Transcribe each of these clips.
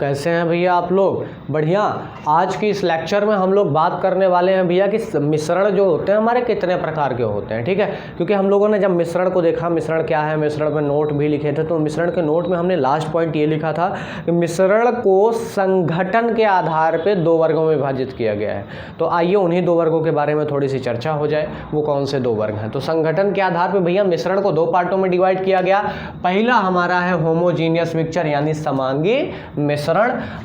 कैसे हैं भैया आप लोग? बढ़िया। आज की इस लेक्चर में हम लोग बात करने वाले हैं भैया कि मिश्रण जो होते हैं हमारे कितने प्रकार के होते हैं। ठीक है, क्योंकि हम लोगों ने जब मिश्रण को देखा, मिश्रण क्या है, मिश्रण में नोट भी लिखे थे, तो मिश्रण के नोट में हमने लास्ट पॉइंट ये लिखा था कि मिश्रण को संघटन के आधार पर 2 वर्गों में विभाजित किया गया है। तो आइए उन्हीं 2 वर्गों के बारे में थोड़ी सी चर्चा हो जाए। वो कौन से 2 वर्ग हैं? तो संघटन के आधार पर भैया मिश्रण को 2 पार्टों में डिवाइड किया गया। पहला हमारा है होमोजीनियस मिक्सचर यानी समांगी मिश्रण,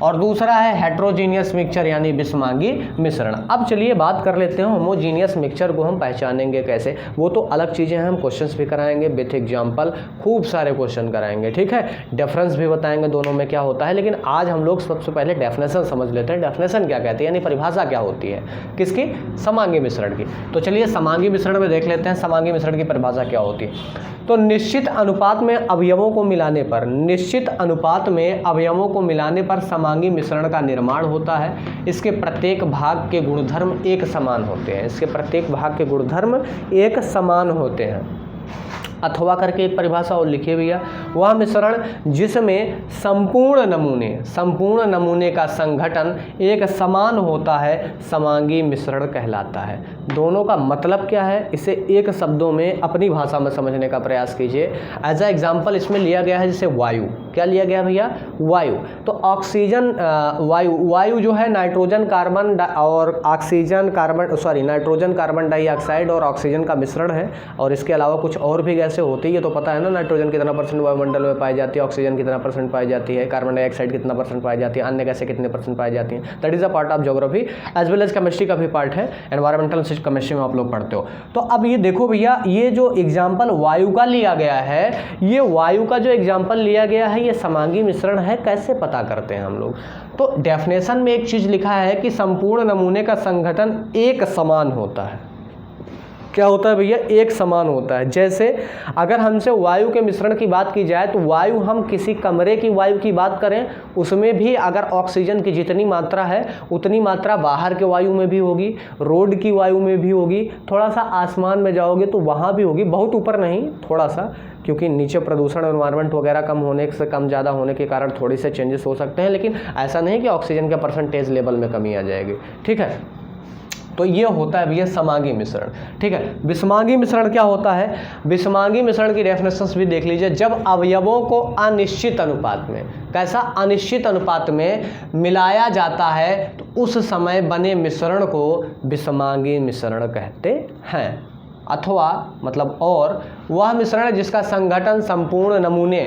और दूसरा है हेट्रोजीनियस मिक्सचर यानी विषमांगी मिश्रण। अब चलिए बात कर लेते हैं होमोजीनियस मिक्सचर को हम पहचानेंगे कैसे। वो तो अलग चीज़ें हैं, हम क्वेश्चंस भी कराएंगे विथ एग्जांपल, खूब सारे क्वेश्चन कराएंगे। ठीक है, डिफरेंस भी बताएंगे दोनों में क्या होता है। लेकिन आज हम लोग सबसे पहले डेफिनेशन समझ लेते हैं। डेफिनेशन क्या कहती है, यानी परिभाषा क्या होती है किसकी? समांगी मिश्रण की। तो चलिए समांगी मिश्रण में देख लेते हैं समांगी मिश्रण की परिभाषा क्या होती है। तो निश्चित अनुपात में अवयवों को मिलाने पर, निश्चित अनुपात में अवयवों को मिलाने पर समांगी मिश्रण का निर्माण होता है। इसके प्रत्येक भाग के गुणधर्म एक समान होते हैं। इसके प्रत्येक भाग के गुणधर्म एक समान होते हैं। अथवा करके एक परिभाषा और लिखिए भैया, वह मिश्रण जिसमें संपूर्ण नमूने का संघटन एक समान होता है समांगी मिश्रण कहलाता है। दोनों का मतलब क्या है, इसे एक शब्दों में अपनी भाषा में समझने का प्रयास कीजिए। एज अ एग्जाम्पल इसमें लिया गया है जैसे वायु। क्या लिया गया भैया? वायु। तो ऑक्सीजन वायु जो है नाइट्रोजन कार्बन और oxygen carbon nitrogen carbon dioxide और ऑक्सीजन का मिश्रण है। और इसके अलावा कुछ और भी गैसें होती है, ये तो पता है ना, नाइट्रोजन कितना % वायुमंडल में पाई जाती है, ऑक्सीजन कितना % पाई जाती है, कार्बन डाइऑक्साइड कितना % पाई जाती है, अन्य गैसें कितने % पाई जाती हैं। That is a part of geography as well as chemistry का भी पार्ट है, एनवायरमेंटल केमिस्ट्री में आप लोग पढ़ते हो। तो अब ये देखो भैया, ये जो एग्जाम्पल वायु का लिया गया है, ये वायु का जो एग्जाम्पल लिया गया है ये समांगी मिश्रण है। कैसे पता करते हैं हम लोग? तो डेफिनेशन में एक चीज लिखा है कि संपूर्ण नमूने का संघटन एक समान होता है। क्या होता है भैया? एक समान होता है। जैसे अगर हमसे वायु के मिश्रण की बात की जाए तो वायु, हम किसी कमरे की वायु की बात करें, उसमें भी अगर ऑक्सीजन की जितनी मात्रा है उतनी मात्रा बाहर के वायु में भी होगी, रोड की वायु में भी होगी, थोड़ा सा आसमान में जाओगे तो वहाँ भी होगी, बहुत ऊपर नहीं, थोड़ा सा, क्योंकि नीचे प्रदूषण एनवायरनमेंट वगैरह कम होने से, कम ज़्यादा होने के कारण थोड़ी से चेंजेस हो सकते हैं। लेकिन ऐसा नहीं कि ऑक्सीजन के % लेवल में कमी आ जाएगी। ठीक है, तो ये होता है भैया समांगी मिश्रण। ठीक है, विषमांगी मिश्रण क्या होता है? विषमांगी मिश्रण की डेफिनेशंस भी देख लीजिए। जब अवयवों को अनिश्चित अनुपात में, कैसा? अनिश्चित अनुपात में मिलाया जाता है तो उस समय बने मिश्रण को विषमांगी मिश्रण कहते हैं। अथवा मतलब और वह मिश्रण जिसका संघटन संपूर्ण नमूने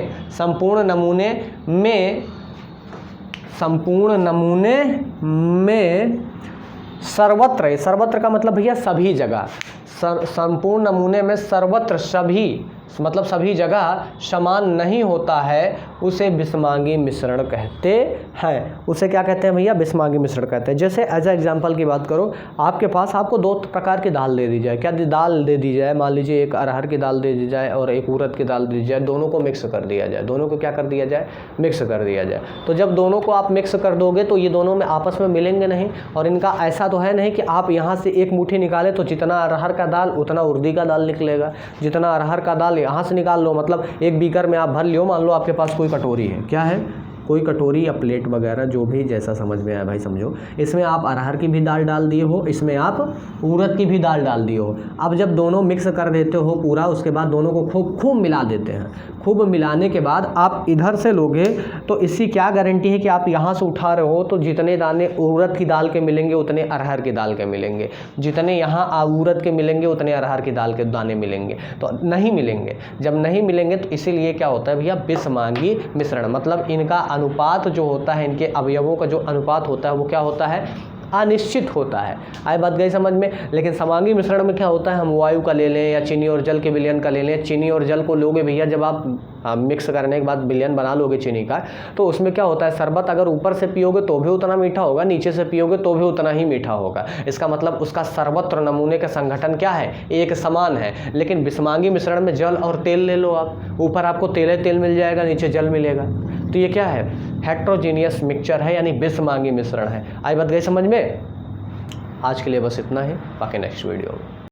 में सर्वत्र का मतलब भैया सभी जगह, संपूर्ण नमूने में सर्वत्र सभी मतलब सभी जगह समान नहीं होता है, उसे विषमांगी मिश्रण कहते हैं। उसे क्या कहते हैं भैया? विषमांगी मिश्रण कहते हैं। जैसे एज अ एग्जांपल की बात करो, आपके पास आपको 2 प्रकार की दाल दे दी जाए। क्या दाल दे दी जाए? मान लीजिए एक अरहर की दाल दे दी जाए और एक उड़द की दाल दे दी जाए। दोनों को मिक्स कर दिया जाए। दोनों को क्या कर दिया जाए? मिक्स कर दिया जाए। तो जब दोनों को आप मिक्स कर दोगे तो ये दोनों में आपस में मिलेंगे नहीं। और इनका ऐसा तो है नहीं कि आप यहाँ से एक मुट्ठी निकाले तो जितना अरहर का दाल उतना उड़दी का दाल निकलेगा। जितना अरहर का दाल यहाँ से निकाल लो, मतलब एक बीकर में आप भर लियो। मान लो आपके पास कोई कटोरी है, क्या है, कोई कटोरी या प्लेट वगैरह, जो भी जैसा समझ में आया भाई समझो। इसमें आप अरहर की भी दाल डाल दिए हो, इसमें आप उड़द की भी दाल डाल दिए हो। अब जब दोनों मिक्स कर देते हो पूरा, उसके बाद दोनों को खूब मिला देते हैं। खूब मिलाने के बाद आप इधर से लोगे तो इसकी क्या गारंटी है कि आप यहाँ से उठा रहे हो तो जितने दाने उड़द की दाल के मिलेंगे उतने अरहर की दाल के मिलेंगे, जितने यहाँ उड़द के मिलेंगे उतने अरहर की दाल के दाने मिलेंगे? तो नहीं मिलेंगे। जब नहीं मिलेंगे तो इसीलिए क्या होता है भैया? विषमांगी मिश्रण। मतलब इनका अनुपात जो होता है, इनके अवयवों का जो अनुपात होता है वो क्या होता है? अनिश्चित होता है। आई बात गई समझ में? लेकिन समांगी मिश्रण में क्या होता है? हम वायु का ले लें या चीनी और जल के विलयन का ले लें। चीनी और जल को लोगे भैया, जब आप मिक्स करने के बाद विलयन बना लोगे चीनी का, तो उसमें क्या होता है? शरबत अगर ऊपर से पियोगे तो भी उतना मीठा होगा, नीचे से पियोगे तो भी उतना ही मीठा होगा। इसका मतलब उसका सर्वत्र नमूने का संगठन क्या है? एक समान है। लेकिन विषमांगी मिश्रण में जल और तेल ले लो आप, ऊपर आपको तेल मिल जाएगा, नीचे जल मिलेगा। तो ये क्या है? हेट्रोजीनियस मिक्सचर है, यानी विषमांगी मिश्रण है। आई बात गई समझ में? आज के लिए बस इतना ही, बाकी नेक्स्ट वीडियो में।